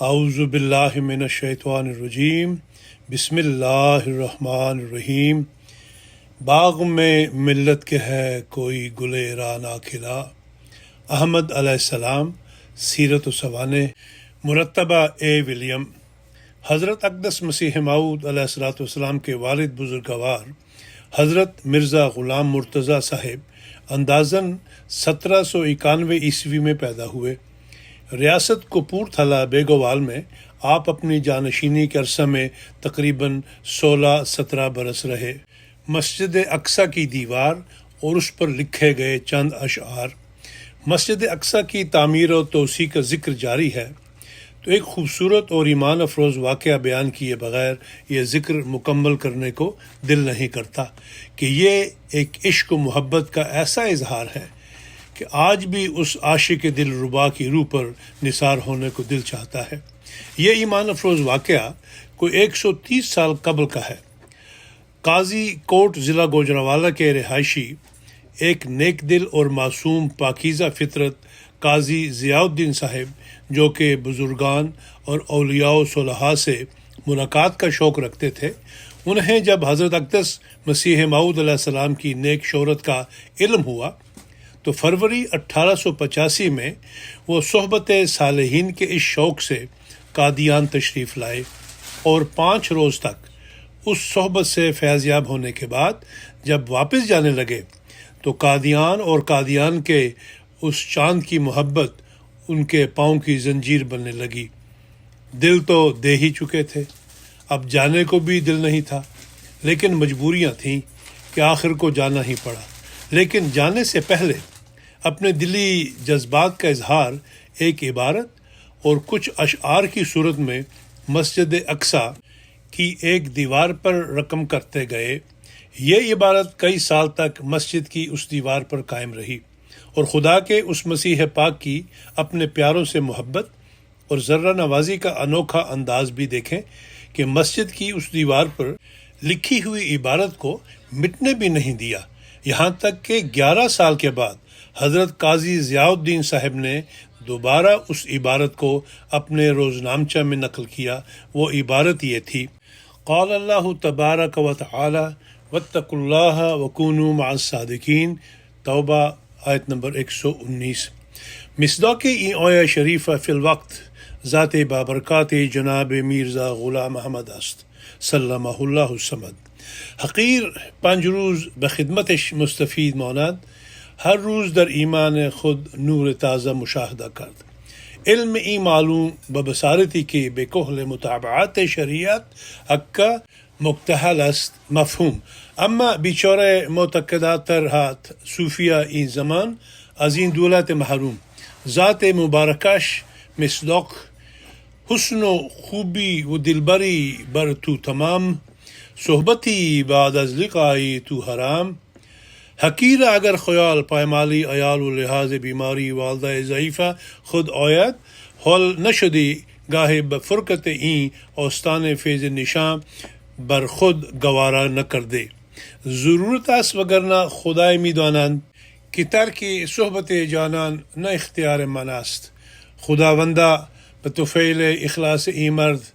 اعوذ باللہ من الشیطان الرجیم، بسم اللہ الرحمن الرحیم۔ باغ میں ملت کے ہے کوئی گلے را نہ کھلا، احمد علیہ السلام، سیرت و سوانح، مرتبہ اے ولیم۔ حضرت اقدس مسیح موعود علیہ السلام کے والد بزرگوار حضرت مرزا غلام مرتضیٰ صاحب اندازاً 1791 عیسوی میں پیدا ہوئے۔ ریاست کپورتھلا بیگوال میں آپ اپنی جانشینی کے عرصہ میں تقریباً 16-17 برس رہے۔ مسجد اقصیٰ کی دیوار اور اس پر لکھے گئے چند اشعار۔ مسجد اقصیٰ کی تعمیر و توسیع کا ذکر جاری ہے تو ایک خوبصورت اور ایمان افروز واقعہ بیان کیے بغیر یہ ذکر مکمل کرنے کو دل نہیں کرتا کہ یہ ایک عشق و محبت کا ایسا اظہار ہے کہ آج بھی اس عاشق دل ربا کی روح پر نثار ہونے کو دل چاہتا ہے۔ یہ ایمان افروز واقعہ کوئی 130 سال قبل کا ہے۔ قاضی کوٹ ضلع گوجرانوالہ کے رہائشی ایک نیک دل اور معصوم پاکیزہ فطرت قاضی ضیاء الدین صاحب، جو کہ بزرگان اور اولیاء و صلحاء سے ملاقات کا شوق رکھتے تھے، انہیں جب حضرت اقدس مسیح موعود علیہ السلام کی نیک شہرت کا علم ہوا تو فروری 1885 میں وہ صحبت صالحین کے اس شوق سے قادیان تشریف لائے اور 5 روز تک اس صحبت سے فیضیاب ہونے کے بعد جب واپس جانے لگے تو قادیان اور قادیان کے اس چاند کی محبت ان کے پاؤں کی زنجیر بننے لگی۔ دل تو دے ہی چکے تھے، اب جانے کو بھی دل نہیں تھا، لیکن مجبوریاں تھیں کہ آخر کو جانا ہی پڑا۔ لیکن جانے سے پہلے اپنے دلی جذبات کا اظہار ایک عبارت اور کچھ اشعار کی صورت میں مسجد اقصیٰ کی ایک دیوار پر رقم کرتے گئے۔ یہ عبارت کئی سال تک مسجد کی اس دیوار پر قائم رہی اور خدا کے اس مسیح پاک کی اپنے پیاروں سے محبت اور ذرہ نوازی کا انوکھا انداز بھی دیکھیں کہ مسجد کی اس دیوار پر لکھی ہوئی عبارت کو مٹنے بھی نہیں دیا، یہاں تک کہ 11 سال کے بعد حضرت قاضی ضیاء الدین صاحب نے دوبارہ اس عبارت کو اپنے روزنامچہ میں نقل کیا۔ وہ عبارت یہ تھی: قال اللہ تبارک و تعالی واتقوا اللہ وکونوا مع الصادقین، توبہ آیت نمبر 119۔ مصداق این آیه شریفه فی الوقت ذات بابرکات جناب میرزا غلام احمد است سلمه الله الصمد۔ حقیر 5 روز به خدمتش مستفید ماند، هر روز در ایمان خود نور تازه مشاهده کرد۔ علم این معلوم به بصارتی که به کهل متابعات شریعت حقا مکتحل است مفهوم، اما بیچاره معتقدات ترهات صوفیه این زمان از این دولت محروم، ذات مبارکش مصداق حسن و خوبی و دلبری بر تو تمام، صحبتی بعد از لقای تو حرام، حقیر اگر خیال پایمالی عیال و لحاظ بیماری والده ضعیفه خود آید، حال نشدی گاه به فرقت این آستان فیض نشان بر خود گوارا نکرده۔ ضرورت است وگرنه خدای میدانند که ترک صحبت جانان نه اختیار من است۔ خداوندا به طفیل اخلاص این مرد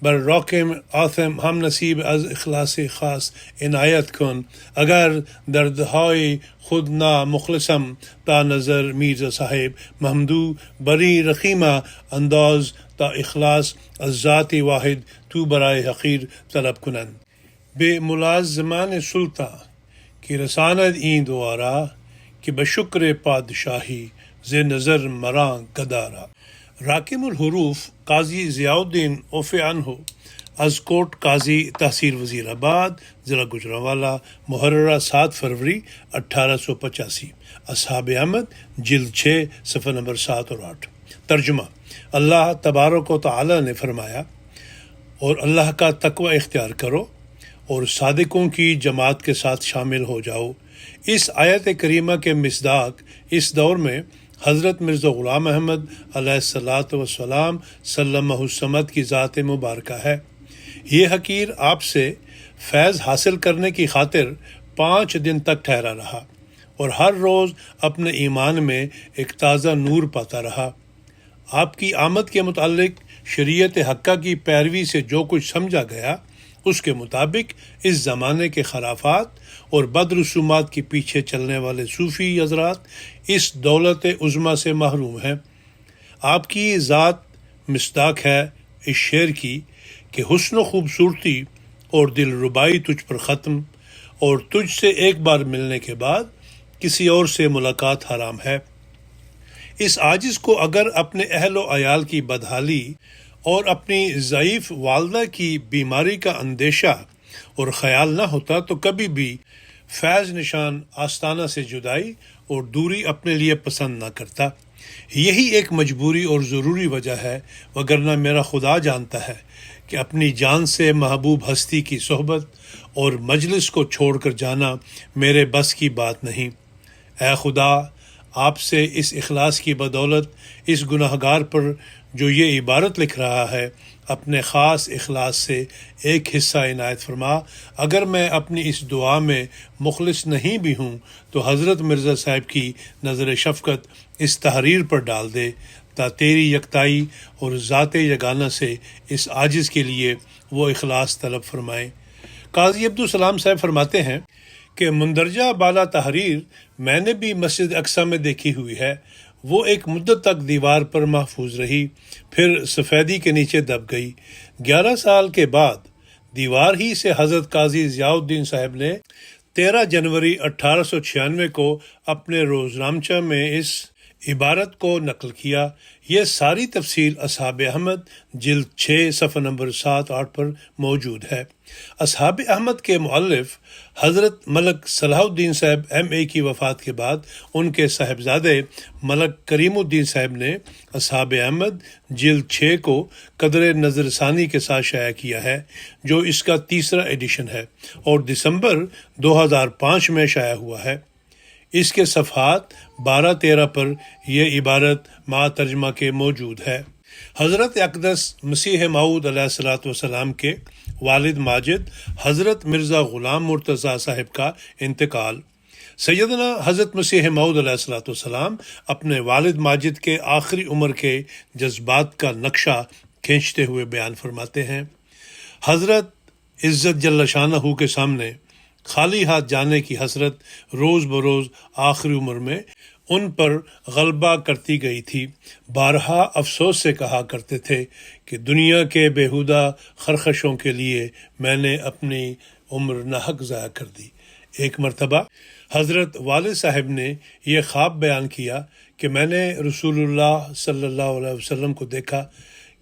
بر راکم آثم هم نصیب از اخلاص خاص عنایت کن، اگر دردهای خود نا مخلصم تا نظر میرزا صاحب محمدو بری رخیمہ انداز تا اخلاص از ذات واحد تو برای حقیر طلب کنند۔ به ملازمان سلطان کی رساند این دوارا که به شکر پادشاهی ز نظر مران گدارا۔ راکم الحروف قاضی ضیاء الدین عفو عنہ از کوٹ قاضی تحصیل وزیر آباد ضلع گوجرانوالہ، محررہ 7 فروری 1885، اصحاب احمد جلد 6 صفحہ نمبر 7 اور 8۔ ترجمہ: اللہ تبارک و تعالی نے فرمایا، اور اللہ کا تقوی اختیار کرو اور صادقوں کی جماعت کے ساتھ شامل ہو جاؤ۔ اس آیت کریمہ کے مصداق اس دور میں حضرت مرزا غلام احمد علیہ السلام سلمہ الصمد کی ذات مبارکہ ہے۔ یہ حقیر آپ سے فیض حاصل کرنے کی خاطر 5 دن تک ٹھہرا رہا اور ہر روز اپنے ایمان میں ایک تازہ نور پاتا رہا۔ آپ کی آمد کے متعلق شریعت حقہ کی پیروی سے جو کچھ سمجھا گیا اس کے مطابق اس زمانے کے خرافات اور بد رسومات کے پیچھے چلنے والے صوفی حضرات اس دولت عظمیٰ سے محروم ہیں۔ آپ کی ذات مصداق ہے اس شعر کی کہ حسن و خوبصورتی اور دل ربائی تجھ پر ختم، اور تجھ سے ایک بار ملنے کے بعد کسی اور سے ملاقات حرام ہے۔ اس عاجز کو اگر اپنے اہل و عیال کی بدحالی اور اپنی ضعیف والدہ کی بیماری کا اندیشہ اور خیال نہ ہوتا تو کبھی بھی فیض نشان آستانہ سے جدائی اور دوری اپنے لیے پسند نہ کرتا۔ یہی ایک مجبوری اور ضروری وجہ ہے، وگرنہ میرا خدا جانتا ہے کہ اپنی جان سے محبوب ہستی کی صحبت اور مجلس کو چھوڑ کر جانا میرے بس کی بات نہیں۔ اے خدا، آپ سے اس اخلاص کی بدولت اس گناہگار پر جو یہ عبارت لکھ رہا ہے اپنے خاص اخلاص سے ایک حصہ عنایت فرما۔ اگر میں اپنی اس دعا میں مخلص نہیں بھی ہوں تو حضرت مرزا صاحب کی نظر شفقت اس تحریر پر ڈال دے تا تیری یکتائی اور ذات یگانہ سے اس عاجز کے لیے وہ اخلاص طلب فرمائیں۔ قاضی عبدالسلام صاحب فرماتے ہیں کہ مندرجہ بالا تحریر میں نے بھی مسجد اقصی میں دیکھی ہوئی ہے۔ وہ ایک مدت تک دیوار پر محفوظ رہی، پھر سفیدی کے نیچے دب گئی۔ 11 سال کے بعد دیوار ہی سے حضرت قاضی ضیاء الدین صاحب نے 13 جنوری 1896 کو اپنے روزنامچہ میں اس عبارت کو نقل کیا۔ یہ ساری تفصیل اصحاب احمد جلد 6 صفحہ نمبر 7-8 پر موجود ہے۔ اصحاب احمد کے مؤلف حضرت ملک صلاح الدین صاحب MA کی وفات کے بعد ان کے صاحبزادے ملک کریم الدین صاحب نے اصحاب احمد جلد 6 کو قدر نظر ثانی کے ساتھ شائع کیا ہے، جو اس کا تیسرا ایڈیشن ہے اور دسمبر 2005 میں شائع ہوا ہے۔ اس کے صفحات 12-13 پر یہ عبارت مع ترجمہ کے موجود ہے۔ حضرت اقدس مسیح موعود علیہ الصلوۃ والسلام کے والد ماجد حضرت مرزا غلام مرتضیٰ صاحب کا انتقال۔ سیدنا حضرت مسیح موعود علیہ الصلوۃ والسلام اپنے والد ماجد کے آخری عمر کے جذبات کا نقشہ کھینچتے ہوئے بیان فرماتے ہیں۔ حضرت عزت جل شانہ کے سامنے خالی ہاتھ جانے کی حسرت روز بروز آخری عمر میں ان پر غلبہ کرتی گئی تھی۔ بارہا افسوس سے کہا کرتے تھے کہ دنیا کے بیہودہ خرخشوں کے لیے میں نے اپنی عمر ناحق ضائع کر دی۔ ایک مرتبہ حضرت والد صاحب نے یہ خواب بیان کیا کہ میں نے رسول اللہ صلی اللہ علیہ وسلم کو دیکھا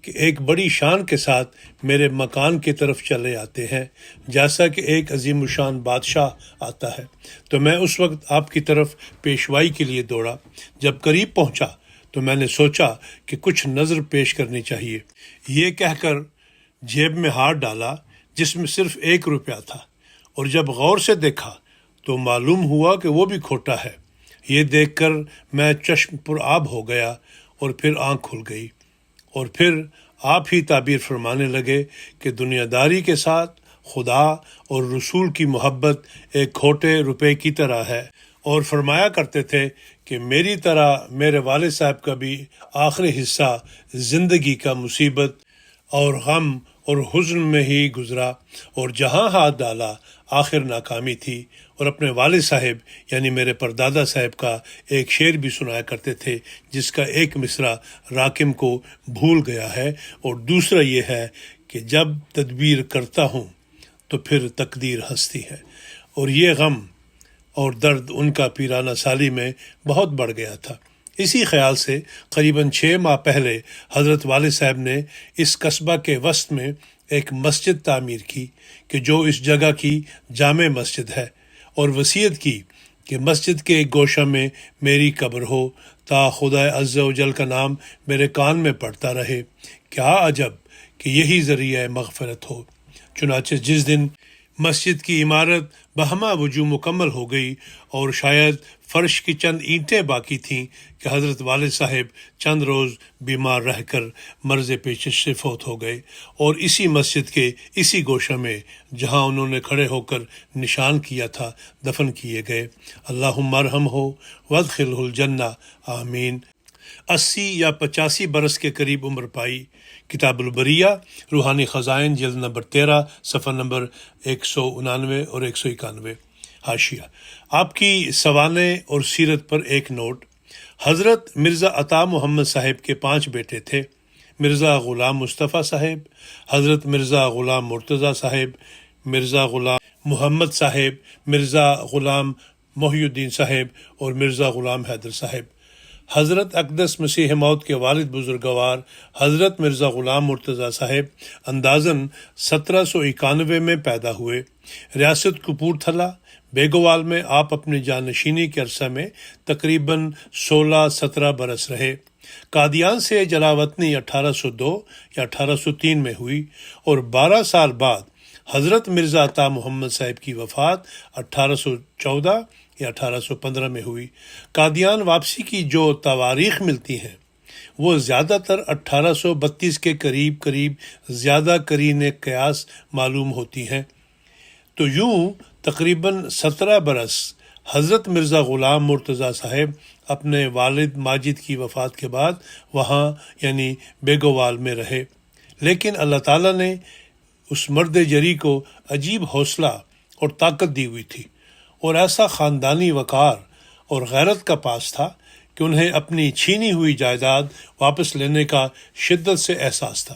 کہ ایک بڑی شان کے ساتھ میرے مکان کی طرف چلے آتے ہیں، جیسا کہ ایک عظیم الشان بادشاہ آتا ہے۔ تو میں اس وقت آپ کی طرف پیشوائی کے لیے دوڑا۔ جب قریب پہنچا تو میں نے سوچا کہ کچھ نظر پیش کرنی چاہیے۔ یہ کہہ کر جیب میں ہاتھ ڈالا جس میں صرف 1 روپیہ تھا، اور جب غور سے دیکھا تو معلوم ہوا کہ وہ بھی کھوٹا ہے۔ یہ دیکھ کر میں چشم پر آب ہو گیا اور پھر آنکھ کھل گئی، اور پھر آپ ہی تعبیر فرمانے لگے کہ دنیا داری کے ساتھ خدا اور رسول کی محبت ایک کھوٹے روپے کی طرح ہے، اور فرمایا کرتے تھے کہ میری طرح میرے والد صاحب کا بھی آخری حصہ زندگی کا مصیبت اور غم اور حزن میں ہی گزرا، اور جہاں ہاتھ ڈالا آخر ناکامی تھی۔ اور اپنے والد صاحب یعنی میرے پردادا صاحب کا ایک شعر بھی سنایا کرتے تھے جس کا ایک مصرع راکم کو بھول گیا ہے، اور دوسرا یہ ہے کہ جب تدبیر کرتا ہوں تو پھر تقدیر ہنستی ہے۔ اور یہ غم اور درد ان کا پیرانہ سالی میں بہت بڑھ گیا تھا۔ اسی خیال سے قریباً 6 ماہ پہلے حضرت والد صاحب نے اس قصبہ کے وسط میں ایک مسجد تعمیر کی کہ جو اس جگہ کی جامع مسجد ہے، اور وصیت کی کہ مسجد کے ایک گوشہ میں میری قبر ہو تا خدا عز و جل کا نام میرے کان میں پڑتا رہے۔ کیا عجب کہ یہی ذریعہ مغفرت ہو۔ چنانچہ جس دن مسجد کی عمارت بہما وجوہ مکمل ہو گئی اور شاید فرش کی چند اینٹیں باقی تھیں کہ حضرت والد صاحب چند روز بیمار رہ کر مرض پیچش سے فوت ہو گئے، اور اسی مسجد کے اسی گوشہ میں جہاں انہوں نے کھڑے ہو کر نشان کیا تھا دفن کیے گئے۔ اللہم ارحمہ وادخلہ الجنہ، آمین۔ 80 یا 85 برس کے قریب عمر پائی۔ کتاب البریہ، روحانی خزائن، جلد نمبر 13، صفحہ نمبر 199 اور 191۔ حاشیہ: آپ کی سوانح اور سیرت پر ایک نوٹ۔ حضرت مرزا عطا محمد صاحب کے 5 بیٹے تھے: مرزا غلام مصطفیٰ صاحب، حضرت مرزا غلام مرتضیٰ صاحب، مرزا غلام محمد صاحب، مرزا غلام محی الدین صاحب اور مرزا غلام حیدر صاحب۔ حضرت اقدس مسیح موعود کے والد بزرگوار حضرت مرزا غلام مرتضیٰ صاحب اندازاً 1791 میں پیدا ہوئے۔ ریاست کپورتھلا بیگوال میں آپ اپنی جانشینی کے عرصہ میں تقریباً 16-17 برس رہے۔ قادیان سے جلاوطنی 1802 یا 1803 میں ہوئی اور 12 سال بعد حضرت مرزا عطا محمد صاحب کی وفات 1814 یا 1815 میں ہوئی۔ قادیان واپسی کی جو تواریخ ملتی ہیں وہ زیادہ تر 1832 کے قریب زیادہ قرین قیاس معلوم ہوتی ہیں۔ تو یوں تقریباً 17 برس حضرت مرزا غلام مرتضیٰ صاحب اپنے والد ماجد کی وفات کے بعد وہاں یعنی بیگوال میں رہے، لیکن اللہ تعالیٰ نے اس مرد جری کو عجیب حوصلہ اور طاقت دی ہوئی تھی، اور ایسا خاندانی وقار اور غیرت کا پاس تھا کہ انہیں اپنی چھینی ہوئی جائیداد واپس لینے کا شدت سے احساس تھا۔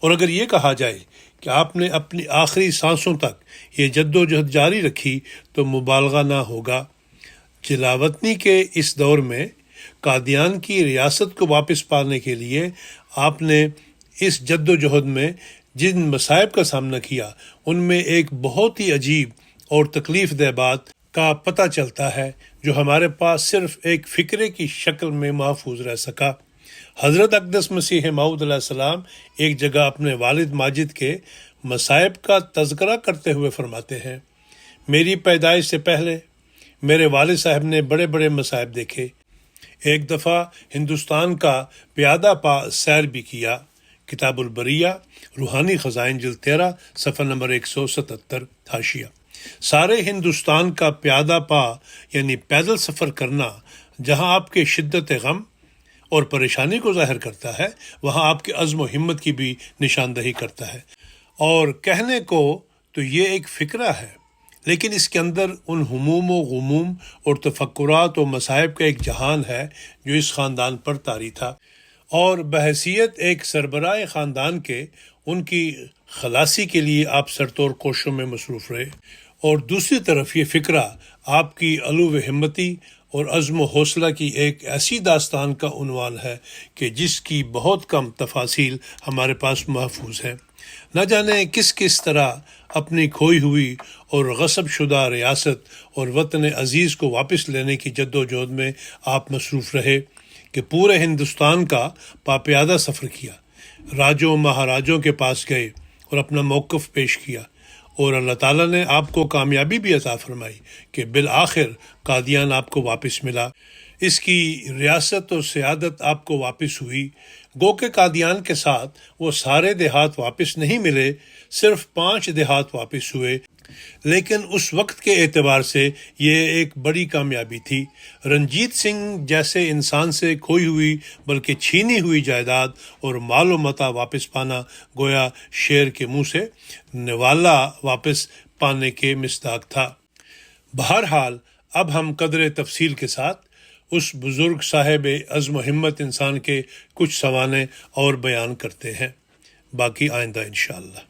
اور اگر یہ کہا جائے کہ آپ نے اپنی آخری سانسوں تک یہ جد و جہد جاری رکھی تو مبالغہ نہ ہوگا۔ جلاوطنی کے اس دور میں قادیان کی ریاست کو واپس پانے کے لیے آپ نے اس جد و جہد میں جن مصائب کا سامنا کیا، ان میں ایک بہت ہی عجیب اور تکلیف دہ بات کا پتہ چلتا ہے جو ہمارے پاس صرف ایک فکرے کی شکل میں محفوظ رہ سکا۔ حضرت اقدس مسیح موعود علیہ السلام ایک جگہ اپنے والد ماجد کے مصائب کا تذکرہ کرتے ہوئے فرماتے ہیں: میری پیدائش سے پہلے میرے والد صاحب نے بڑے بڑے مصائب دیکھے۔ ایک دفعہ ہندوستان کا پیادہ پا سیر بھی کیا۔ کتاب البریہ، روحانی خزائن، جلد 13، صفحہ نمبر 177۔ حاشیہ: سارے ہندوستان کا پیادہ پا یعنی پیدل سفر کرنا جہاں آپ کے شدت غم اور پریشانی کو ظاہر کرتا ہے، وہاں آپ کے عزم و ہمت کی بھی نشاندہی کرتا ہے۔ اور کہنے کو تو یہ ایک فکرہ ہے، لیکن اس کے اندر ان ہموم و غموم اور تفکرات و مصائب کا ایک جہان ہے جو اس خاندان پر طاری تھا، اور بحیثیت ایک سربراہ خاندان کے ان کی خلاصی کے لیے آپ سرتور کوششوں میں مصروف رہے۔ اور دوسری طرف یہ فکرہ آپ کی علو ہمتی اور عزم و حوصلہ کی ایک ایسی داستان کا عنوان ہے کہ جس کی بہت کم تفاصیل ہمارے پاس محفوظ ہیں۔ نہ جانے کس طرح اپنی کھوئی ہوئی اور غصب شدہ ریاست اور وطن عزیز کو واپس لینے کی جد و جہد میں آپ مصروف رہے کہ پورے ہندوستان کا پاپیادہ سفر کیا، راجوں مہاراجوں کے پاس گئے اور اپنا موقف پیش کیا، اور اللہ تعالیٰ نے آپ کو کامیابی بھی عطا فرمائی کہ بالآخر قادیان آپ کو واپس ملا، اس کی ریاست اور سیادت آپ کو واپس ہوئی۔ گو کہ قادیان کے ساتھ وہ سارے دیہات واپس نہیں ملے، صرف 5 دیہات واپس ہوئے، لیکن اس وقت کے اعتبار سے یہ ایک بڑی کامیابی تھی۔ رنجیت سنگھ جیسے انسان سے کھوئی ہوئی بلکہ چھینی ہوئی جائیداد اور مال و متاع واپس پانا گویا شیر کے منہ سے نوالا واپس پانے کے مصداق تھا۔ بہرحال اب ہم قدر تفصیل کے ساتھ اس بزرگ صاحب عزم و ہمت انسان کے کچھ سوانح اور بیان کرتے ہیں، باقی آئندہ انشاءاللہ۔